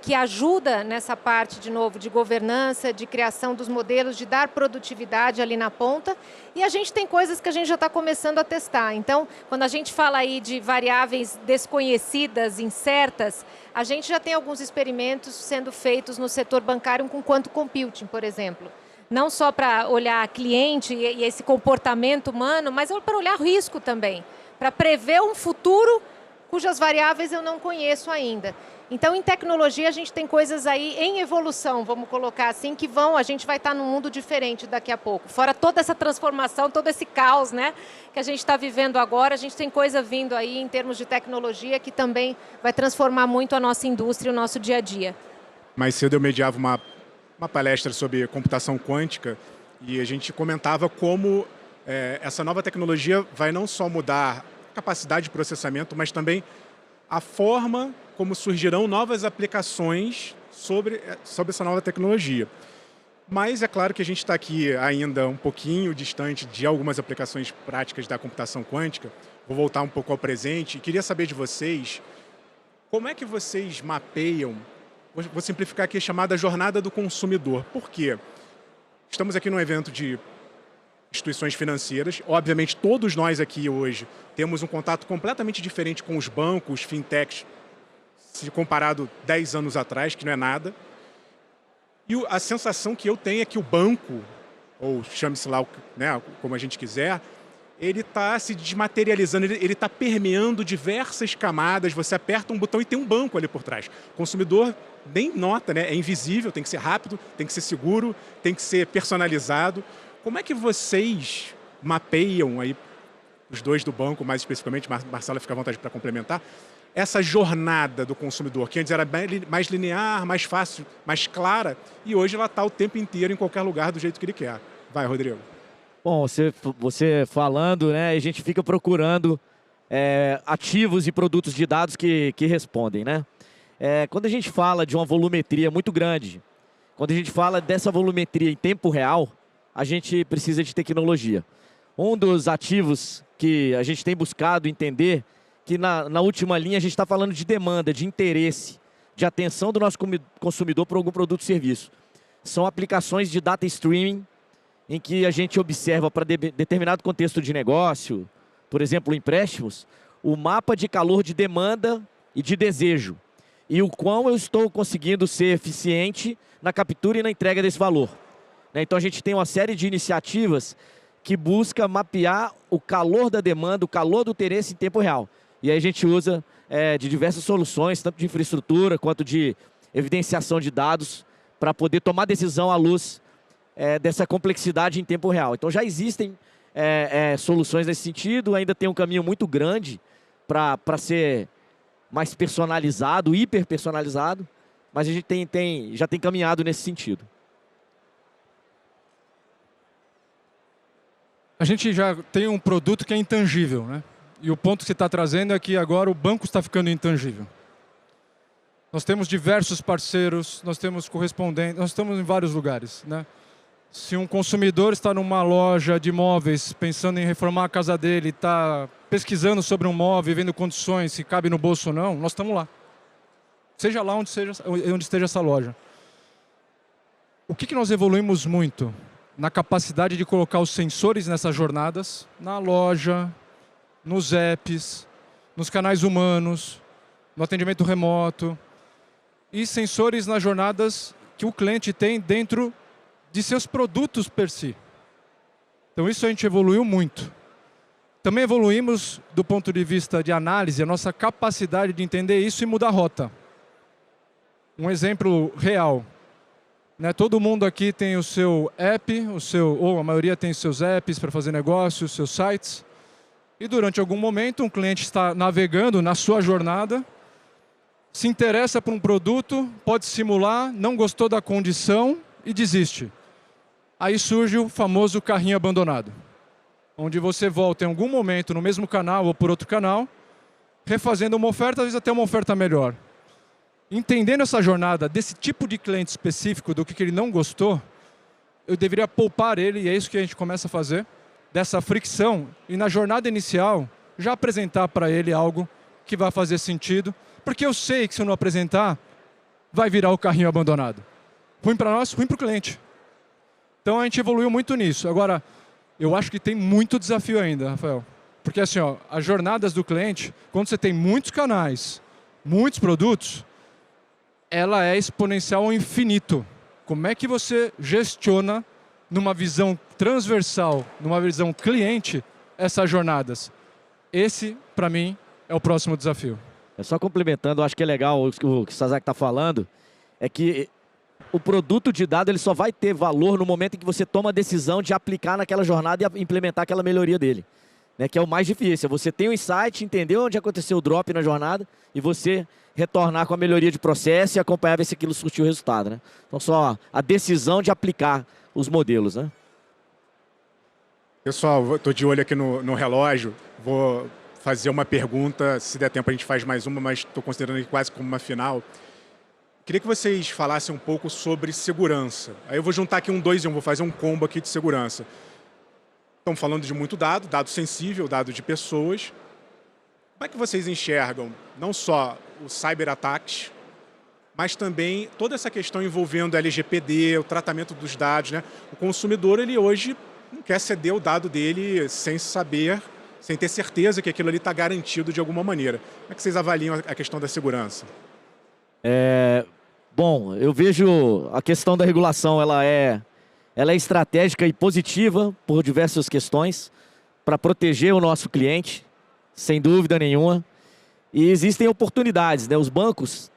que ajuda nessa parte, de novo, de governança, de criação dos modelos, de dar produtividade ali na ponta. E a gente tem coisas que a gente já está começando a testar. Então, quando a gente fala aí de variáveis desconhecidas, incertas, a gente já tem alguns experimentos sendo feitos no setor bancário com quantum computing, por exemplo. Não só para olhar cliente e esse comportamento humano, mas para olhar risco também, para prever um futuro cujas variáveis eu não conheço ainda. Então, em tecnologia, a gente tem coisas aí em evolução, vamos colocar assim, que a gente vai estar num mundo diferente daqui a pouco. Fora toda essa transformação, todo esse caos, né, que a gente está vivendo agora, a gente tem coisa vindo aí em termos de tecnologia que também vai transformar muito a nossa indústria e o nosso dia a dia. Mais cedo eu mediava uma palestra sobre computação quântica e a gente comentava como essa nova tecnologia vai não só mudar a capacidade de processamento, mas também a forma como surgirão novas aplicações sobre essa nova tecnologia. Mas é claro que a gente está aqui ainda um pouquinho distante de algumas aplicações práticas da computação quântica. Vou voltar um pouco ao presente e queria saber de vocês como é que vocês mapeiam, vou simplificar aqui, a chamada jornada do consumidor. Por quê? Estamos aqui num evento de instituições financeiras. Obviamente, todos nós aqui hoje temos um contato completamente diferente com os bancos, fintechs, se comparado 10 anos atrás, que não é nada. E a sensação que eu tenho é que o banco, ou chame-se lá, né, como a gente quiser, ele está se desmaterializando, ele está permeando diversas camadas. Você aperta um botão e tem um banco ali por trás. O consumidor nem nota, né? É invisível, tem que ser rápido, tem que ser seguro, tem que ser personalizado. Como é que vocês mapeiam aí, os dois do banco, mais especificamente, Marcela, fica à vontade para complementar, essa jornada do consumidor, que antes era mais linear, mais fácil, mais clara, e hoje ela está o tempo inteiro em qualquer lugar do jeito que ele quer. Vai, Rodrigo. Bom, você falando, né, a gente fica procurando ativos e produtos de dados que respondem, né? Quando a gente fala de uma volumetria muito grande, quando a gente fala dessa volumetria em tempo real, a gente precisa de tecnologia. Um dos ativos que a gente tem buscado entender, que na última linha a gente está falando de demanda, de interesse, de atenção do nosso consumidor por algum produto ou serviço. São aplicações de data streaming, em que a gente observa para determinado contexto de negócio, por exemplo, empréstimos, o mapa de calor de demanda e de desejo. E o quão eu estou conseguindo ser eficiente na captura e na entrega desse valor. Então a gente tem uma série de iniciativas que busca mapear o calor da demanda, o calor do interesse em tempo real. E aí a gente usa de diversas soluções, tanto de infraestrutura quanto de evidenciação de dados, para poder tomar decisão à luz dessa complexidade em tempo real. Então já existem soluções nesse sentido, ainda tem um caminho muito grande para ser mais personalizado, hiper personalizado, mas a gente já tem caminhado nesse sentido. A gente já tem um produto que é intangível, né? E o ponto que você está trazendo é que agora o banco está ficando intangível. Nós temos diversos parceiros, nós temos correspondentes, nós estamos em vários lugares, né? Se um consumidor está numa loja de imóveis pensando em reformar a casa dele, está pesquisando sobre um móvel, vendo condições, se cabe no bolso ou não, nós estamos lá. Seja lá onde esteja essa loja. O que nós evoluímos muito? Na capacidade de colocar os sensores nessas jornadas, na loja, nos apps, nos canais humanos, no atendimento remoto, e sensores nas jornadas que o cliente tem dentro de seus produtos per si. Então isso a gente evoluiu muito. Também evoluímos do ponto de vista de análise, a nossa capacidade de entender isso e mudar a rota. Um exemplo real. Todo mundo aqui tem o seu app, ou a maioria tem seus apps para fazer negócios, seus sites. E durante algum momento um cliente está navegando na sua jornada, se interessa por um produto, pode simular, não gostou da condição e desiste. Aí surge o famoso carrinho abandonado, onde você volta em algum momento no mesmo canal ou por outro canal, refazendo uma oferta, às vezes até uma oferta melhor. Entendendo essa jornada desse tipo de cliente específico, do que ele não gostou, eu deveria poupar ele, e é isso que a gente começa a fazer, dessa fricção, e na jornada inicial, já apresentar para ele algo que vai fazer sentido, porque eu sei que se eu não apresentar, vai virar o carrinho abandonado. Ruim para nós, ruim para o cliente. Então a gente evoluiu muito nisso. Agora, eu acho que tem muito desafio ainda, Rafael. Porque assim, as jornadas do cliente, quando você tem muitos canais, muitos produtos, ela é exponencial ao infinito. Como é que você gestiona, numa visão transversal, numa visão cliente, essas jornadas? Esse, para mim, é o próximo desafio. Só complementando, eu acho que é legal o que o Sasaki está falando, é que o produto de dado ele só vai ter valor no momento em que você toma a decisão de aplicar naquela jornada e implementar aquela melhoria dele. Que é o mais difícil. Você tem um insight, entendeu onde aconteceu o drop na jornada e você retornar com a melhoria de processo e acompanhar ver se aquilo surtiu resultado. Então só a decisão de aplicar os modelos. Pessoal, estou de olho aqui no relógio, vou fazer uma pergunta, se der tempo a gente faz mais uma, mas estou considerando aqui quase como uma final. Queria que vocês falassem um pouco sobre segurança. Aí eu vou juntar aqui um 2 em 1, vou fazer um combo aqui de segurança. Estamos falando de muito dado sensível, dado de pessoas. Como é que vocês enxergam não só os cyberataques, mas também toda essa questão envolvendo LGPD, o tratamento dos dados, O consumidor, ele hoje não quer ceder o dado dele sem saber, sem ter certeza que aquilo ali está garantido de alguma maneira. Como é que vocês avaliam a questão da segurança? Bom, eu vejo a questão da regulação, ela é estratégica e positiva por diversas questões para proteger o nosso cliente, sem dúvida nenhuma. E existem oportunidades, Os bancos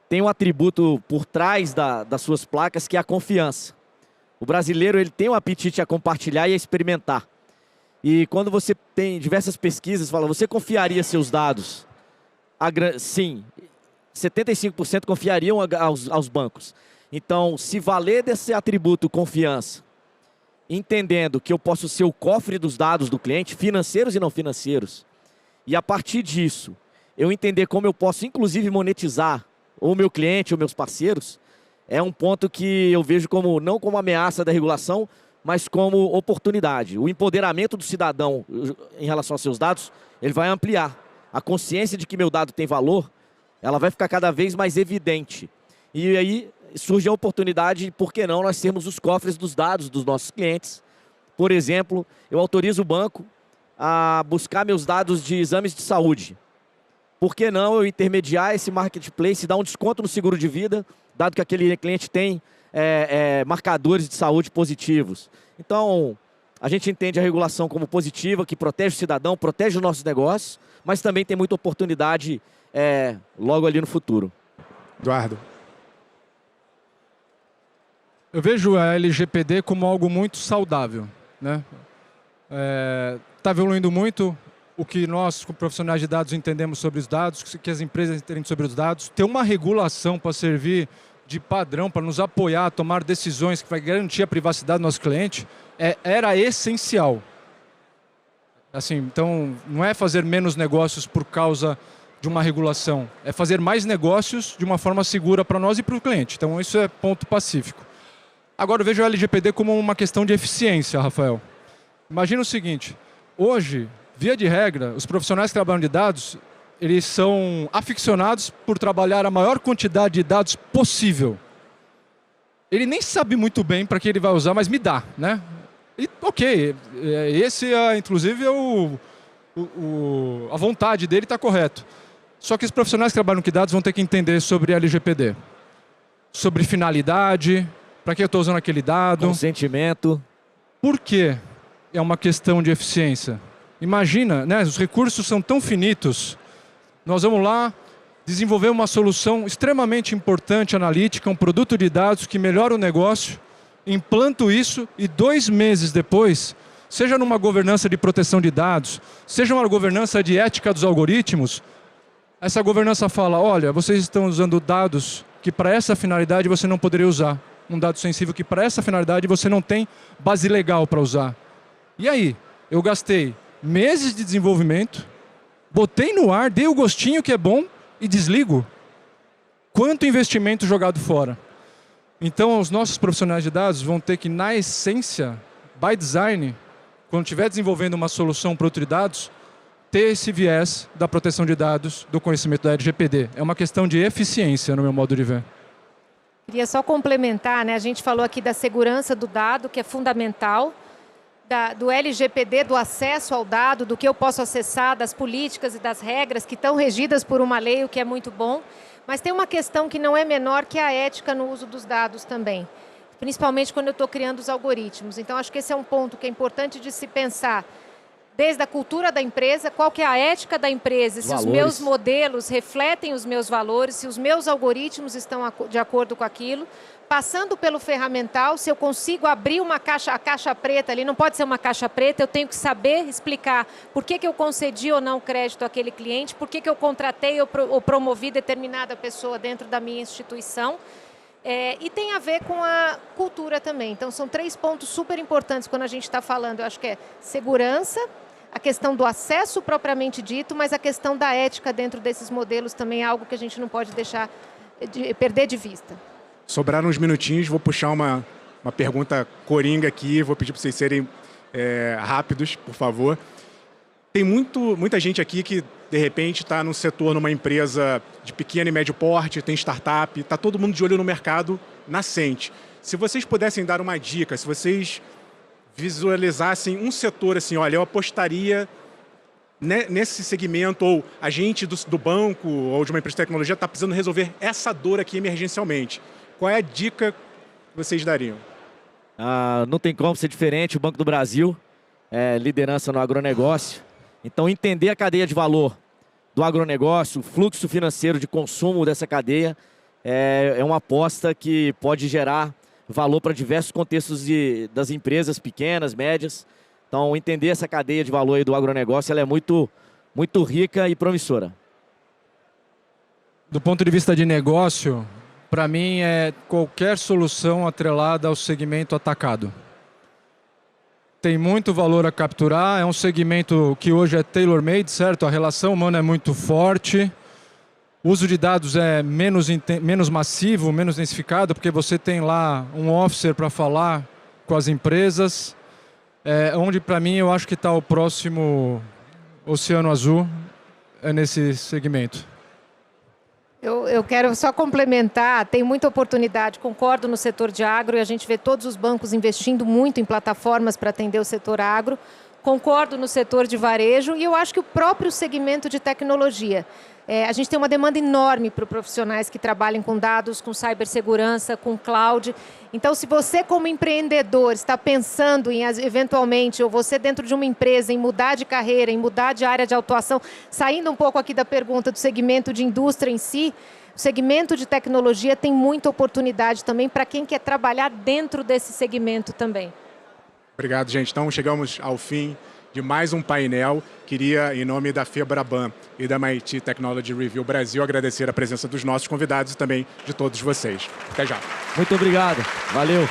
têm um atributo por trás das suas placas que é a confiança. O brasileiro ele tem um apetite a compartilhar e a experimentar. E quando você tem diversas pesquisas, fala, você confiaria seus dados? Sim, 75% confiariam aos bancos. Então, se valer desse atributo confiança, entendendo que eu posso ser o cofre dos dados do cliente, financeiros e não financeiros, e a partir disso, eu entender como eu posso, inclusive, monetizar ou meu cliente ou meus parceiros, é um ponto que eu vejo como não como ameaça da regulação, mas como oportunidade. O empoderamento do cidadão em relação aos seus dados, ele vai ampliar. A consciência de que meu dado tem valor, ela vai ficar cada vez mais evidente. E aí surge a oportunidade, por que não, nós sermos os cofres dos dados dos nossos clientes. Por exemplo, eu autorizo o banco a buscar meus dados de exames de saúde. Por que não eu intermediar esse marketplace e dar um desconto no seguro de vida, dado que aquele cliente tem marcadores de saúde positivos. Então, a gente entende a regulação como positiva, que protege o cidadão, protege os nossos negócios, mas também tem muita oportunidade logo ali no futuro. Eduardo. Eu vejo a LGPD como algo muito saudável. Está evoluindo muito o que nós, como profissionais de dados, entendemos sobre os dados, que as empresas entendem sobre os dados. Ter uma regulação para servir de padrão, para nos apoiar a tomar decisões que vai garantir a privacidade do nosso cliente, era essencial. Assim, então, não é fazer menos negócios por causa de uma regulação, é fazer mais negócios de uma forma segura para nós e para o cliente. Então, isso é ponto pacífico. Agora eu vejo o LGPD como uma questão de eficiência, Rafael. Imagina o seguinte, hoje, via de regra, os profissionais que trabalham de dados, eles são aficionados por trabalhar a maior quantidade de dados possível. Ele nem sabe muito bem para que ele vai usar, mas me dá, né? E, ok, esse, inclusive, a vontade dele está correto. Só que os profissionais que trabalham com dados vão ter que entender sobre LGPD. Sobre finalidade, para que eu estou usando aquele dado. Consentimento. Por quê? É uma questão de eficiência. Imagina, né, os recursos são tão finitos. Nós vamos lá desenvolver uma solução extremamente importante, analítica, um produto de dados que melhora o negócio, implanto isso e 2 meses depois, seja numa governança de proteção de dados, seja uma governança de ética dos algoritmos, essa governança fala, olha, vocês estão usando dados que para essa finalidade você não poderia usar. Um dado sensível que para essa finalidade você não tem base legal para usar. E aí, eu gastei meses de desenvolvimento, botei no ar, dei o gostinho que é bom e desligo. Quanto investimento jogado fora? Então, os nossos profissionais de dados vão ter que, na essência, by design, quando estiver desenvolvendo uma solução para outro de dados, ter esse viés da proteção de dados, do conhecimento da LGPD. É uma questão de eficiência, no meu modo de ver. Queria só complementar, né? A gente falou aqui da segurança do dado, que é fundamental, do LGPD, do acesso ao dado, do que eu posso acessar, das políticas e das regras que estão regidas por uma lei, o que é muito bom. Mas tem uma questão que não é menor, que é a ética no uso dos dados também. Principalmente quando eu estou criando os algoritmos. Então, acho que esse é um ponto que é importante de se pensar. Desde a cultura da empresa, qual que é a ética da empresa, se os meus modelos refletem os meus valores, se os meus algoritmos estão de acordo com aquilo, passando pelo ferramental, se eu consigo abrir a caixa preta ali, não pode ser uma caixa preta, eu tenho que saber explicar por que eu concedi ou não crédito àquele cliente, por que eu contratei ou promovi determinada pessoa dentro da minha instituição. E tem a ver com a cultura também. Então, são 3 pontos super importantes quando a gente está falando. Eu acho que é segurança, a questão do acesso propriamente dito, mas a questão da ética dentro desses modelos também é algo que a gente não pode deixar perder de vista. Sobraram uns minutinhos, vou puxar uma pergunta coringa aqui, vou pedir para vocês serem rápidos, por favor. Tem muita gente aqui que, de repente, está no setor, numa empresa de pequeno e médio porte, tem startup, está todo mundo de olho no mercado nascente. Se vocês pudessem dar uma dica, se vocês visualizassem um setor assim, olha, eu apostaria nesse segmento, ou a gente do banco ou de uma empresa de tecnologia está precisando resolver essa dor aqui emergencialmente. Qual é a dica que vocês dariam? Não tem como ser diferente, o Banco do Brasil é liderança no agronegócio. Então, entender a cadeia de valor do agronegócio, o fluxo financeiro de consumo dessa cadeia, é uma aposta que pode gerar valor para diversos contextos das empresas pequenas, médias. Então, entender essa cadeia de valor aí do agronegócio, ela é muito, muito rica e promissora. Do ponto de vista de negócio, para mim é qualquer solução atrelada ao segmento atacado. Tem muito valor a capturar, é um segmento que hoje é tailor-made, certo? A relação humana é muito forte, o uso de dados é menos massivo, menos densificado, porque você tem lá um officer para falar com as empresas, onde para mim eu acho que está o próximo oceano azul, é nesse segmento. Eu quero só complementar, tem muita oportunidade, concordo no setor de agro, e a gente vê todos os bancos investindo muito em plataformas para atender o setor agro. Concordo no setor de varejo e eu acho que o próprio segmento de tecnologia. A gente tem uma demanda enorme para profissionais que trabalhem com dados, com cibersegurança, com cloud. Então, se você como empreendedor está pensando em, eventualmente, ou você dentro de uma empresa, em mudar de carreira, em mudar de área de atuação, saindo um pouco aqui da pergunta do segmento de indústria em si, o segmento de tecnologia tem muita oportunidade também para quem quer trabalhar dentro desse segmento também. Obrigado, gente. Então, chegamos ao fim de mais um painel. Queria, em nome da Febraban e da MIT Technology Review Brasil, agradecer a presença dos nossos convidados e também de todos vocês. Até já. Muito obrigado. Valeu.